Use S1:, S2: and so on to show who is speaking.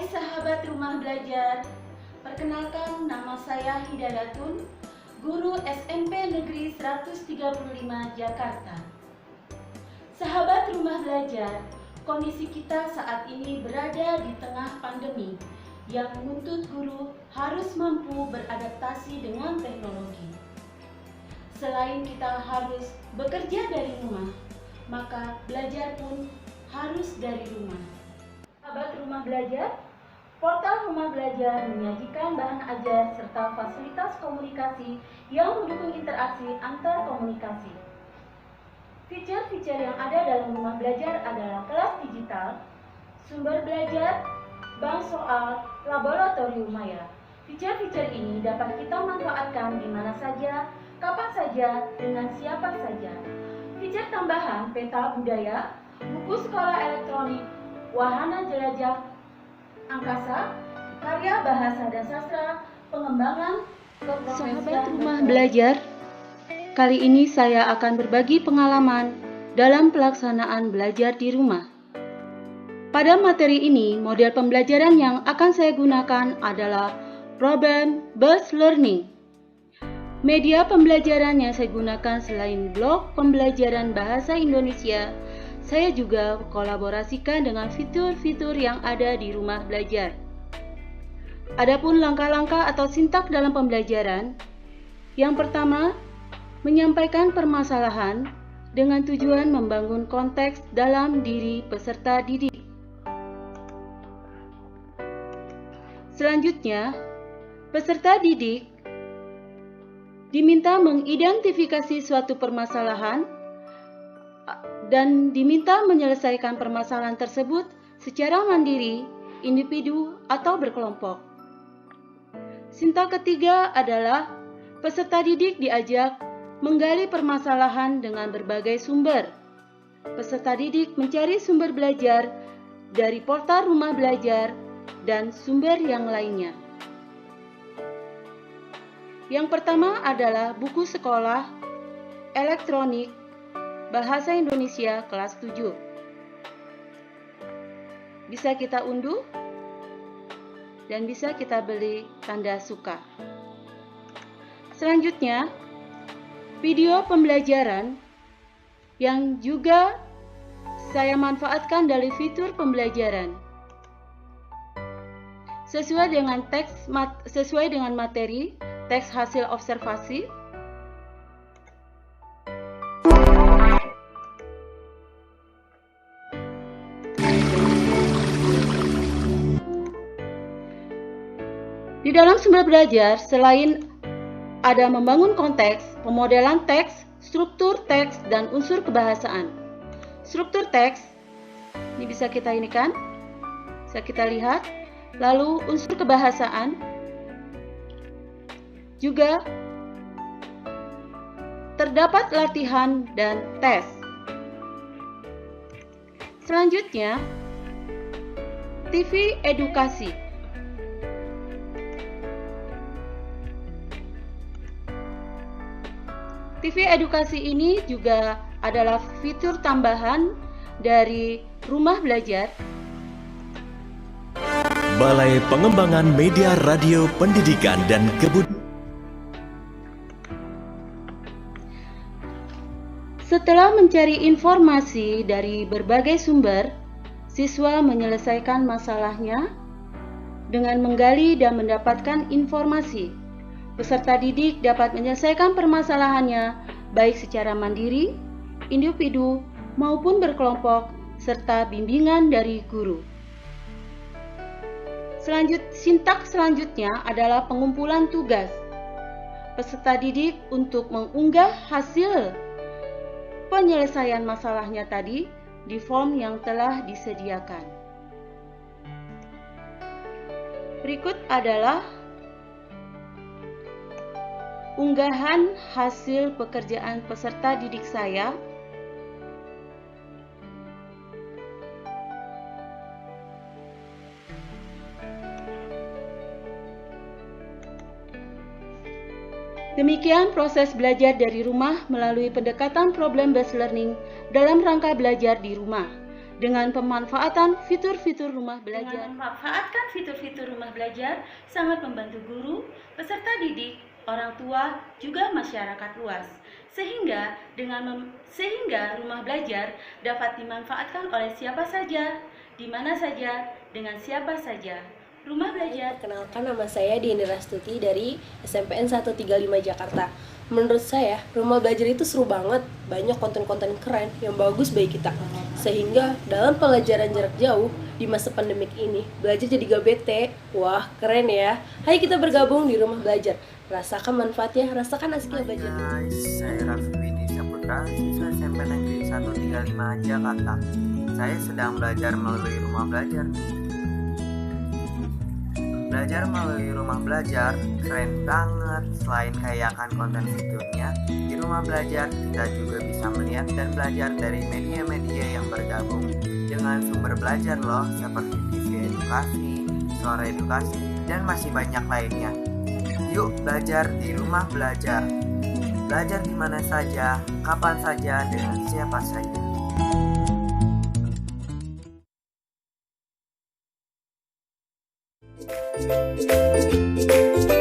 S1: sahabat rumah belajar, perkenalkan nama saya Hidayatun, guru SMP Negeri 135 Jakarta. Sahabat rumah belajar, kondisi kita saat ini berada di tengah pandemi yang menuntut guru harus mampu beradaptasi dengan teknologi. Selain kita harus bekerja dari rumah, maka belajar pun harus dari rumah. Sahabat rumah belajar, portal Rumah Belajar menyajikan bahan ajar serta fasilitas komunikasi yang mendukung interaksi antar komunikasi. Fitur-fitur yang ada dalam Rumah Belajar adalah kelas digital, sumber belajar, bank soal, laboratorium maya. Fitur-fitur ini dapat kita manfaatkan di mana saja, kapan saja, dengan siapa saja. Fitur tambahan peta budaya, buku sekolah elektronik, wahana jelajah angkasa, karya bahasa dan sastra, pengembangan keprofesian.
S2: Sahabat rumah belajar, kali ini saya akan berbagi pengalaman dalam pelaksanaan belajar di rumah. Pada materi ini, model pembelajaran yang akan saya gunakan adalah problem-based learning. Media pembelajaran yang saya gunakan selain blog pembelajaran bahasa Indonesia, saya juga kolaborasikan dengan fitur-fitur yang ada di rumah belajar. Adapun langkah-langkah atau sintak dalam pembelajaran, yang pertama, menyampaikan permasalahan dengan tujuan membangun konteks dalam diri peserta didik. Selanjutnya, peserta didik diminta mengidentifikasi suatu permasalahan dan diminta menyelesaikan permasalahan tersebut secara mandiri, individu, atau berkelompok. Sintak ketiga adalah peserta didik diajak menggali permasalahan dengan berbagai sumber. Peserta didik mencari sumber belajar dari portal Rumah Belajar dan sumber yang lainnya. Yang pertama adalah buku sekolah elektronik Bahasa Indonesia kelas 7. Bisa kita unduh dan bisa kita beli tanda suka. Selanjutnya, video pembelajaran yang juga saya manfaatkan dari fitur pembelajaran. Sesuai dengan materi, teks hasil observasi, di dalam sumber belajar, selain ada membangun konteks, pemodelan teks, struktur teks, dan unsur kebahasaan. Struktur teks, ini bisa kita lihat. Lalu unsur kebahasaan, juga terdapat latihan dan tes. Selanjutnya, TV edukasi. TV edukasi ini juga adalah fitur tambahan dari Rumah Belajar.
S3: Balai Pengembangan Media Radio Pendidikan dan Kebudayaan.
S2: Setelah mencari informasi dari berbagai sumber, siswa menyelesaikan masalahnya dengan menggali dan mendapatkan informasi. Peserta didik dapat menyelesaikan permasalahannya baik secara mandiri, individu, maupun berkelompok, serta bimbingan dari guru. Sintak selanjutnya adalah pengumpulan tugas. Peserta didik untuk mengunggah hasil penyelesaian masalahnya tadi di form yang telah disediakan. Berikut adalah unggahan hasil pekerjaan peserta didik saya. Demikian proses belajar dari rumah melalui pendekatan problem-based learning dalam rangka belajar di rumah. dengan pemanfaatan fitur-fitur rumah belajar.
S1: Dengan memanfaatkan fitur-fitur rumah belajar sangat membantu guru, peserta didik, orang tua, juga masyarakat luas. Sehingga rumah belajar dapat dimanfaatkan oleh siapa saja, di mana saja, dengan siapa saja. Rumah belajar.
S4: Perkenalkan, nama saya Dian Rastuti dari SMPN 135 Jakarta. Menurut saya, rumah belajar itu seru banget. Banyak konten-konten keren yang bagus bagi kita. Sehingga dalam pelajaran jarak jauh di masa pandemik ini, belajar jadi gak bete. Wah, keren ya. Ayo kita bergabung di rumah belajar. Rasakan manfaatnya, rasakan asiknya belajar.
S5: Hai guys, saya Raffi Widi Saputra, siswa SMP Negeri 135 Jakarta. Saya sedang belajar melalui rumah belajar nih. Belajar melalui rumah belajar keren banget. Selain kaya akan konten fiturnya, di rumah belajar kita juga bisa melihat dan belajar dari media-media yang bergabung dengan sumber belajar loh, seperti TV edukasi, suara edukasi, dan masih banyak lainnya. Yuk belajar di rumah belajar. Belajar di mana saja, kapan saja, dengan siapa saja.
S4: Thank you.